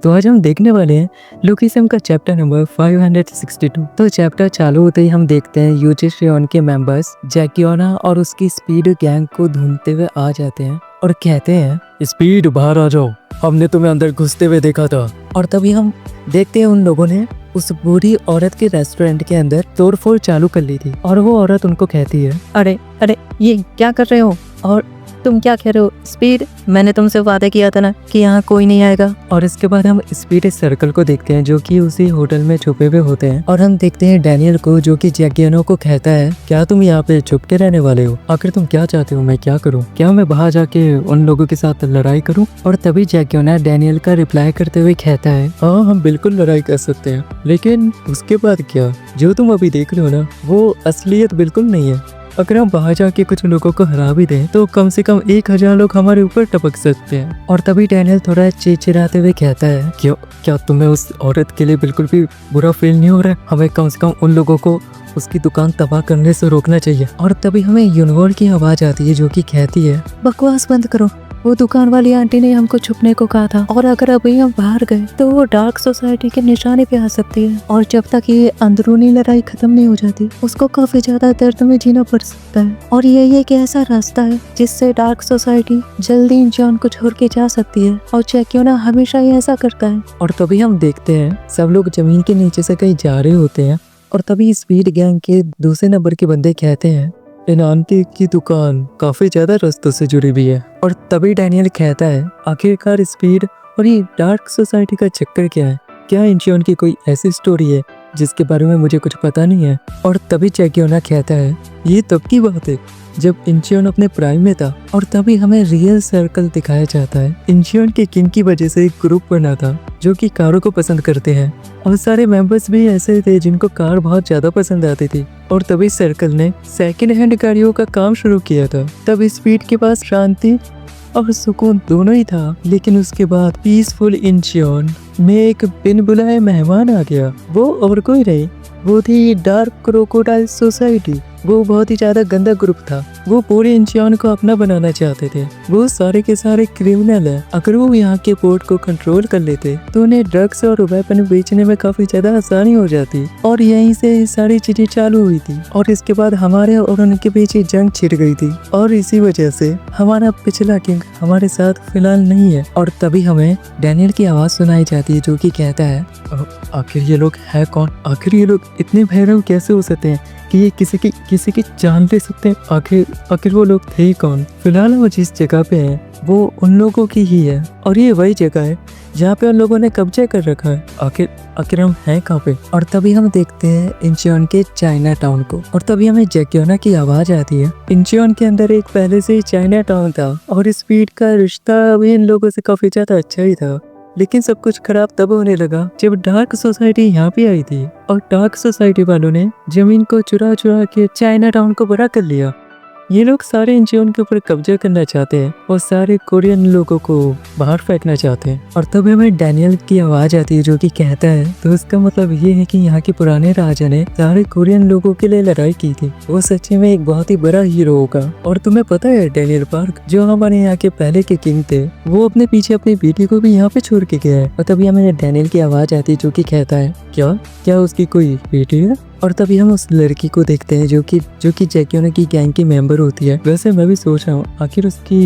तो आज हम देखने वाले हैं लुकीसम का चैप्टर नंबर 562। तो चैप्टर चालू होते ही हम देखते हैं यूजी श्रेयन के मेंबर्स जैकियोना और उसकी स्पीड गैंग को ढूंढते हुए आ जाते हैं और कहते हैं, स्पीड बाहर आ जाओ, हमने तुम्हें अंदर घुसते हुए देखा था। और तभी हम देखते हैं उन लोगों ने उस बूढ़ी औरत के रेस्टोरेंट के अंदर तोड़फोड़ चालू कर ली थी और वो औरत उनको कहती है, अरे अरे ये क्या कर रहे हो और तुम क्या कह रहे हो स्पीड? मैंने तुमसे वादा किया था ना कि यहाँ कोई नहीं आएगा। और इसके बाद हम स्पीड सर्कल को देखते हैं जो कि उसी होटल में छुपे हुए होते हैं और हम देखते हैं डैनियल को जो कि जैकियोना को कहता है, क्या तुम यहाँ पे छुप के रहने वाले हो? आखिर तुम क्या चाहते हो? मैं क्या करूँ? क्या मैं बाहर जाके उन लोगों के साथ लड़ाई करूँ? और तभी जैकियोना डैनियल का रिप्लाई करते हुए कहता है, हाँ हम बिल्कुल लड़ाई कर सकते हैं, लेकिन उसके बाद क्या? जो तुम अभी देख रहे हो ना वो असलियत बिल्कुल नहीं है। अगर हम बाहर जाके कुछ लोगों को हरा भी दें तो कम से कम 1000 लोग हमारे ऊपर टपक सकते हैं। और तभी डैनियल थोड़ा चिड़चिड़ाते हुए कहता है, क्यों, क्या तुम्हें उस औरत के लिए बिल्कुल भी बुरा फील नहीं हो रहा है? हमें कम से कम उन लोगों को उसकी दुकान तबाह करने से रोकना चाहिए। और तभी हमें यूनिवर्ड की आवाज आती है जो कि कहती है, बकवास बंद करो, वो दुकान वाली आंटी ने हमको छुपने को कहा था और अगर अभी हम बाहर गए तो वो डार्क सोसाइटी के निशाने पे आ सकती है और जब तक ये अंदरूनी लड़ाई खत्म नहीं हो जाती उसको काफी ज्यादा दर्द में जीना पड़ सकता है। और यही एक ऐसा रास्ता है जिससे डार्क सोसाइटी जल्दी इंसान को छोड़ के जा सकती है और जैकियोना हमेशा ही ऐसा करता है। और तभी हम देखते हैं सब लोग जमीन के नीचे से कहीं जा रहे होते हैं और तभी स्पीड गैंग के दूसरे नंबर के बंदे कहते हैं, इन आंटी की दुकान काफी ज्यादा रास्तों से जुड़ी हुई है। और तभी डैनियल कहता है, आखिरकार स्पीड और ये डार्क सोसाइटी का चक्कर क्या है? क्या इंचियोन की कोई ऐसी स्टोरी है जिसके बारे में मुझे कुछ पता नहीं है? और तभी जैकियोना कहता है, ये तब की बात है जब इंचियोन अपने प्राइम में था। और तभी हमें रियल सर्कल दिखाया जाता है। इंचियोन के किंग की वजह से एक ग्रुप बना था जो कि कारों को पसंद करते हैं और सारे मेंबर्स भी ऐसे थे जिनको कार बहुत ज्यादा पसंद आती थी। और तभी सर्कल ने सेकंड हैंड गाड़ियों का काम शुरू किया था। तब स्पीड के पास शांति और सुकून दोनों ही था, लेकिन उसके बाद पीसफुल इंचियोन में एक बिन बुलाए मेहमान आ गया। वो और कोई नहीं, वो थी डार्क क्रोकोडाइल सोसाइटी। वो बहुत ही ज्यादा गंदा ग्रुप था। वो पूरे इंचियोन को अपना बनाना चाहते थे। वो सारे के सारे क्रिमिनल है। अगर वो यहाँ के पोर्ट को कंट्रोल कर लेते तो उन्हें ड्रग्स और वेपन बेचने में काफी ज्यादा आसानी हो जाती और यहीं से सारी चीजें चालू हुई थी। और इसके बाद हमारे और उनके बीच जंग छिड़ गई थी और इसी वजह से हमारा पिछला किंग हमारे साथ फिलहाल नहीं है। और तभी हमें डैनियल की आवाज सुनाई जाती है जो कि कहता है, आखिर ये लोग है कौन? आखिर ये लोग इतने भैरव कैसे हो सकते हैं कि ये किसी की जान ले सकते हैं? आखिर वो लोग थे कौन? फिलहाल वो जिस जगह पे हैं वो उन लोगों की ही है और ये वही जगह है जहाँ पे उन लोगों ने कब्जा कर रखा है। आखिर हम हैं कहाँ पे? और तभी हम देखते हैं इंचियोन के चाइना टाउन को और तभी हमें जैकियोना की आवाज आती है। इंचियोन के अंदर एक पहले से ही चाइना टाउन था और स्पीड का रिश्ता भी इन लोगों से काफी ज्यादा अच्छा ही था, लेकिन सब कुछ खराब तब होने लगा जब डार्क सोसाइटी यहाँ पे आई थी और डार्क सोसाइटी वालों ने जमीन को चुरा के चाइना टाउन को बड़ा कर लिया। ये लोग सारे इंचियोन के ऊपर कब्जा करना चाहते हैं और सारे कोरियन लोगों को बाहर फेंकना चाहते हैं। और तब हमें डैनियल की आवाज आती है जो कि कहता है, तो इसका मतलब ये है कि यहाँ के पुराने राजा ने सारे कोरियन लोगों के लिए लड़ाई की थी। वो सच्ची में एक बहुत ही बड़ा हीरो होगा। और तुम्हें पता है डैनियल पार्क जो हमारे यहाँ के पहले के किंग थे वो अपने पीछे अपनी बेटी को भी यहाँ पे छोड़ के गया है। और तभी हमें डैनियल की आवाज आती है जो कि कहता है, क्या उसकी कोई बेटी है? और तभी हम उस लड़की को देखते हैं जो कि जैकियोना की गैंग की मेंबर होती है। वैसे मैं भी सोच रहा हूँ आखिर उसकी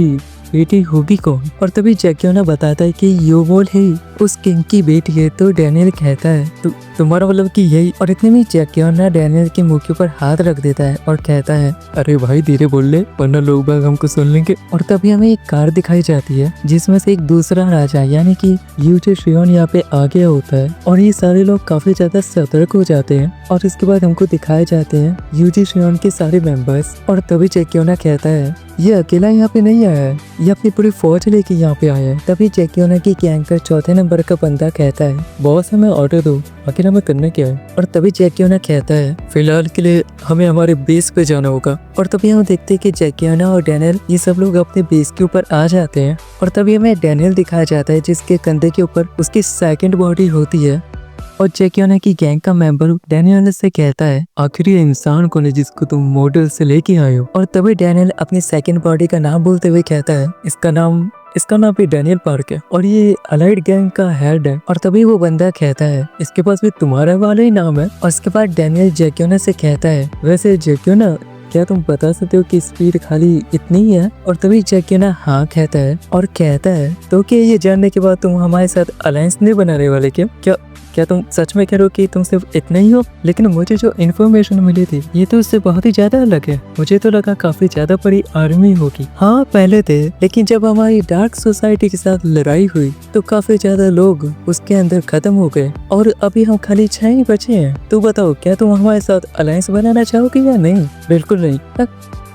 बेटी होगी कौन? और तभी जैकियोना बताता है कि योवोल है उस किंग की बेटी है। तो डैनियल कहता है, तो तुम्हारा मतलब कि यही? और इतने में जैकियोना डैनियल के मुंह के ऊपर हाथ रख देता है और कहता है, अरे भाई धीरे बोल ले वरना लोग बाग हमको सुन लेंगे। और तभी हमें एक कार दिखाई जाती है जिसमें से एक दूसरा राजा यानी कि यूजी श्रेयन यहाँ पे आ गया होता है और ये सारे लोग काफी ज्यादा सतर्क हो जाते हैं। और इसके बाद हमको दिखाए जाते हैं यूजी श्रेयन के सारे मेंबर्स। और तभी जैकियोना कहता है, ये अकेला यहाँ पे नहीं आया है, ये अपनी पूरी फौज लेके यहाँ पे आया है। तभी जैकियोना की गैंग का चौथे नंबर का बंदा कहता है, बॉस हमें ऑर्डर दो, आखिर हमें करना क्या है? और तभी जैकियोना कहता है, फिलहाल के लिए हमें हमारे बेस पे जाना होगा। और तभी हम देखते हैं कि जैकियोना और डैनियल ये सब लोग अपने बेस के ऊपर आ जाते हैं। और तभी हमें डैनियल दिखाया जाता है जिसके कंधे के ऊपर उसकी सेकंड बॉडी होती है। और जैकियोना की गैंग का मेंबर डैनियल से कहता है, आखिर ये इंसान कौन है जिसको तुम मॉडल से लेके आए हो? और तभी डैनियल अपनी सेकंड बॉडी का नाम बोलते हुए कहता है, इसका नाम इसका नाम भी डैनियल पार्क है और ये अलाइड गैंग का हेड है। और तभी वो बंदा कहता है इसके पास भी तुम्हारा वाला ही नाम है। और इसके बाद डैनियल जैक्योना से कहता है वैसे जैक्योना क्या तुम बता सकते हो कि स्पीड खाली इतनी ही है? और तभी जैक्योना हाँ कहता है और कहता है तो क्या ये जानने के बाद तुम हमारे साथ अलायंस नहीं बनाने वाले क्या तुम सच में कह रहे हो कि तुम सिर्फ इतना ही हो? लेकिन मुझे जो इन्फॉर्मेशन मिली थी ये तो उससे बहुत ही ज्यादा अलग है। मुझे तो लगा काफी ज्यादा बड़ी आर्मी होगी। हाँ पहले थे, लेकिन जब हमारी डार्क सोसाइटी के साथ लड़ाई हुई तो काफी ज्यादा लोग उसके अंदर खत्म हो गए और अभी हम खाली 6 ही बचे हैं। तो बताओ क्या तुम हमारे साथ अलायंस बनाना चाहोगे या नहीं? बिल्कुल नहीं।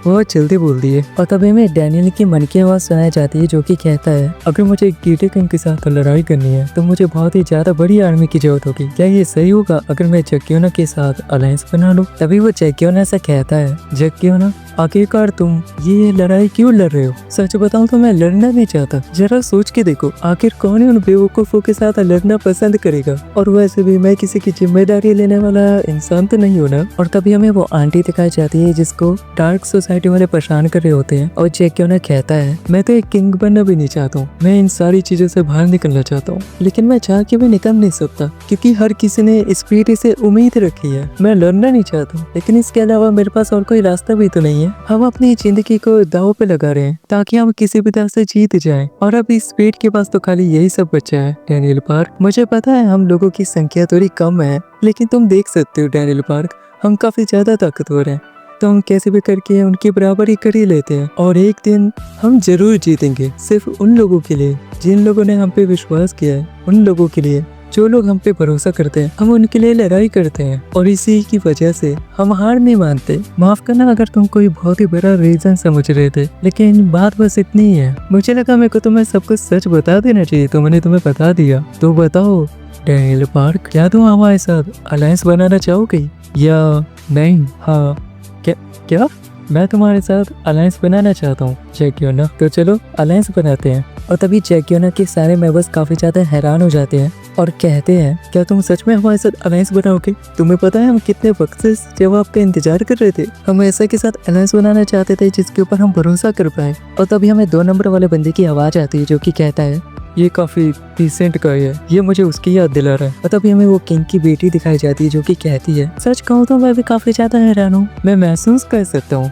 बहुत जल्दी बोल दिए। और तभी में डैनियल की मन की आवाज सुनाई जाती है जो कि कहता है अगर मुझे गिल्टी किंग के साथ लड़ाई करनी है तो मुझे बहुत ही ज्यादा बड़ी आर्मी की जरूरत होगी। क्या ये सही होगा अगर मैं जैक्योना के साथ अलायंस बना लूं? तभी वो जैक्योना से कहता है जैक्योना आखिरकार तुम ये लड़ाई क्यों लड़ रहे हो? सच बताऊं तो मैं लड़ना नहीं चाहता। जरा सोच के देखो आखिर कौन उन बेवकूफों के साथ लड़ना पसंद करेगा? और वैसे भी मैं किसी की जिम्मेदारी लेने वाला इंसान तो नहीं हूं ना। और तभी हमें वो आंटी दिखाई जाती है जिसको डार्क सोसाइटी वाले परेशान कर रहे होते हैं। और जैक्योना कहता है मैं तो एक किंग बनना भी नहीं चाहता हूँ, मैं इन सारी चीजों से बाहर निकलना चाहता हूँ, लेकिन मैं चाह के भी निकल नहीं सकता क्योंकि हर किसी ने स्पीड से उम्मीद रखी है। मैं लड़ना नहीं चाहता लेकिन इसके अलावा मेरे पास और कोई रास्ता भी तो नहीं है। हम अपनी जिंदगी को दांव पे लगा रहे हैं ताकि हम किसी भी तरह से जीत जाएं और अब इस स्पीड के पास तो खाली यही सब बचा है। डैनियल पार्क मुझे पता है हम लोगों की संख्या थोड़ी कम है, लेकिन तुम देख सकते हो डैनियल पार्क हम काफी ज्यादा ताकतवर हैं, तो हम कैसे भी करके उनकी बराबरी कर ही लेते हैं और एक दिन हम जरूर जीतेंगे। सिर्फ उन लोगों के लिए जिन लोगों ने हम पे विश्वास किया है, उन लोगों के लिए जो लोग हम पे भरोसा करते हैं, हम उनके लिए लड़ाई करते हैं और इसी की वजह से हम हार नहीं मानते। माफ करना अगर तुम कोई बहुत ही बड़ा रीजन समझ रहे थे, लेकिन बात बस इतनी ही है। मुझे लगा मेरे को तुम्हें सब कुछ सच बता देना चाहिए तो मैंने तुम्हें बता दिया। तो बताओ डैनियल पार्क क्या तुम हमारे साथ अलायंस बनाना चाहोगे या नहीं? हाँ क्या मैं तुम्हारे साथ अलायंस बनाना चाहता हूँ जैक्योना, तो चलो अलायंस बनाते हैं। और तभी जैक्योना के सारे मेंबर्स काफी ज्यादा हैरान हो जाते हैं और कहते हैं क्या तुम सच में हमारे साथ अलायंस बनाओगे? तुम्हें पता है हम कितने वक्त से जवाब का इंतजार कर रहे थे। हम ऐसा के साथ अलायंस बनाना चाहते थे जिसके ऊपर हम भरोसा कर पाए। और तभी हमें 2 नंबर वाले बंदे की आवाज आती है जो कि कहता है ये काफी डिसेंट का है, ये मुझे उसकी याद दिला रहा है। और तभी हमें वो किंग की बेटी दिखाई जाती है जो कि कहती है सच कहूँ तो मैं भी काफी ज्यादा हैरान हूँ, मैं महसूस कर सकता हूँ।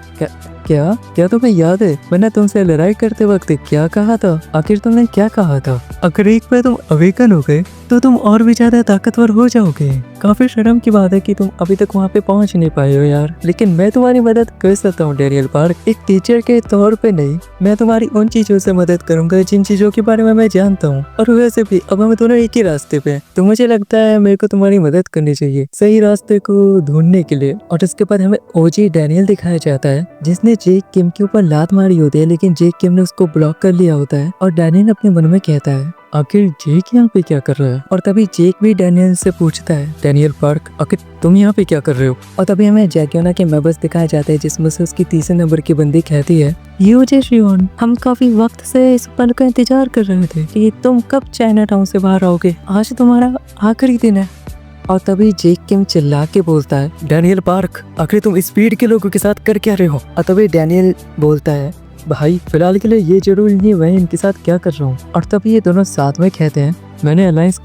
क्या तुम्हें याद है मैंने तुमसे लड़ाई करते वक्त क्या कहा था? आखिर तुमने क्या कहा था? अगर एक बार तुम अवेकन हो गए तो तुम और भी ज्यादा ताकतवर हो जाओगे। काफी शर्म की बात है कि तुम अभी तक वहाँ पे पहुँच नहीं पाए हो यार, लेकिन मैं तुम्हारी मदद कर सकता हूँ डैनियल पार्क। एक टीचर के तौर पे नहीं, मैं तुम्हारी उन चीजों से मदद करूंगा जिन चीजों के बारे में मैं जानता हूँ। और वैसे भी अब हम दोनों एक ही रास्ते पे, तो मुझे लगता है मेरे को तुम्हारी मदद करनी चाहिए सही रास्ते को ढूंढने के लिए। और इसके बाद हमें ओजी डैनियल दिखाया जाता है जिसने जेक किम के ऊपर लात मारी होती है, लेकिन जेक किम ने उसको ब्लॉक कर लिया होता है। और डैनियल अपने मन में कहता है आखिर जेक यहाँ पे क्या कर रहा है? और तभी जेक भी डैनियल से पूछता है डैनियल पार्क आखिर तुम यहाँ पे क्या कर रहे हो? और तभी हमें जैक्योना के मेंबर्स दिखाए जाते हैं जिसमें से उसकी 3 नंबर की बंदी कहती है यूजे शियोन हम काफी वक्त से इस पल का इंतजार कर रहे थे कि तुम कब चाइना टाउन से बाहर आओगे, आज तुम्हारा आखिरी दिन है। और तभी जेक किम चिल्ला के बोलता है डैनियल पार्क आखिर तुम स्पीड के लोगों के साथ कर क्या रहे हो? और तभी डैनियल बोलता है भाई फिलहाल के लिए ये जरूरी नहीं मैं इनके साथ क्या कर रहा हूँ। और तभी ये दोनों साथ में कहते हैं मैंने अलायंस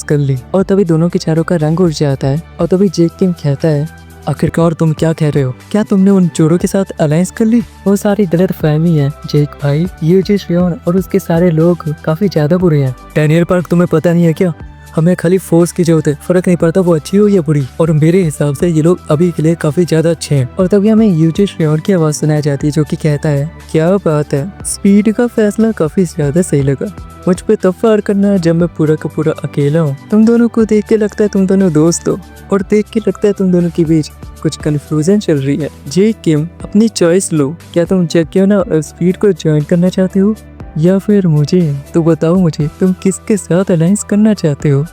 कर ली। और तभी दोनों के चेहरों का रंग उड़ जाता है। और तभी जेक किम कहता है आखिरकार तुम क्या कह रहे हो? क्या तुमने उन चोरों के साथ अलायंस कर ली? वो सारी गलत फहमी है जेक भाई, यूजे शियोन और उसके सारे लोग काफी ज्यादा बुरे हैं। डैनियल पार्क तुम्हें पता नहीं है क्या, हमें खाली फोर्स की जरूरत है, फर्क नहीं पड़ता वो अच्छी हो या बुरी। और मेरे हिसाब से ये लोग अभी के लिए काफी ज्यादा अच्छे हैं। और तभी हमें यूजे शियोन की आवाज सुनाई जाती है जो कि कहता है क्या बात है, स्पीड का फैसला काफी ज्यादा सही लगा। मुझ पे तब फायर करना जब मैं पूरा का पूरा अकेला हूँ। तुम दोनों को देख के लगता है तुम दोनों दोस्त हो और देख के लगता है तुम दोनों के बीच कुछ कंफ्यूजन चल रही है। जेक किम अपनी चॉइस लो, क्या तुम जैक्योना और स्पीड को ज्वाइन करना चाहते हो या फिर मुझे? तो बताओ मुझे तुम किसके साथ अलायंस करना चाहते हो।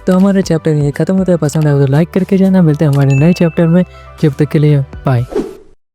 तो हमारा चैप्टर ये खत्म होता है। पसंद आए तो लाइक करके जाना। मिलते हैं हमारे नए चैप्टर में, जब तक के लिए बाय।